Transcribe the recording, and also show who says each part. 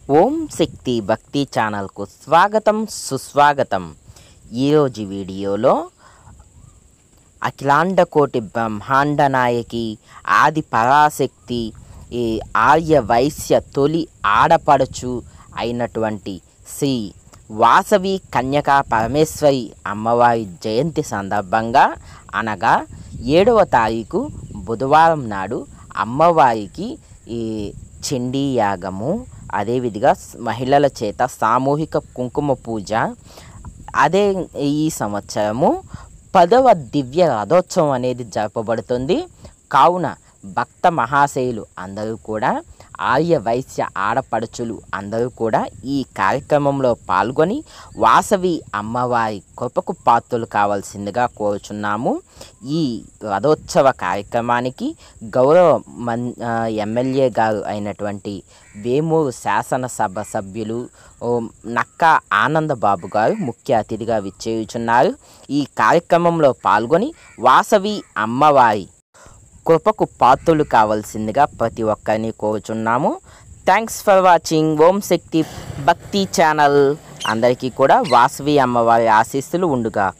Speaker 1: ఓం శక్తి భక్తి ఛానల్కు స్వాగతం సుస్వాగతం. ఈరోజు వీడియోలో అఖిలాండ కోటి బ్రహ్మాండ నాయకి ఆది పరాశక్తి ఈ ఆర్య వైశ్య తొలి ఆడపడుచు అయినటువంటి శ్రీ వాసవి కన్యకా పరమేశ్వరి అమ్మవారి జయంతి సందర్భంగా అనగా 7వ తారీఖు బుధవారం నాడు అమ్మవారికి ఈ చండీ యాగము, అదేవిధంగా మహిళల చేత సామూహిక కుంకుమ పూజ, అదే ఈ సంవత్సరము 10వ దివ్య రథోత్సవం అనేది జరపబడుతుంది. కావున భక్త మహాశయులు అందరూ కూడా, ఆర్య వైశ్య ఆడపడుచులు అందరూ కూడా ఈ కార్యక్రమంలో పాల్గొని వాసవి అమ్మవారి కృపకు పాత్రలు కావాల్సిందిగా కోరుచున్నాము. ఈ రథోత్సవ కార్యక్రమానికి గౌరవ ఎమ్మెల్యే గారు అయినటువంటి వేమూరు శాసనసభ సభ్యులు నక్కా ఆనందబాబు గారు ముఖ్య అతిథిగా విచ్చేయుచున్నారు. ఈ కార్యక్రమంలో పాల్గొని వాసవి అమ్మవారి కృపకు పాత్రలు కావాల్సిందిగా ప్రతి ఒక్కరిని కోరుచున్నాము. థ్యాంక్స్ ఫర్ వాచింగ్ ఓం శక్తి భక్తి ఛానల్. అందరికీ కూడా వాసవి అమ్మవారి ఆశీస్సులు ఉండుగాక.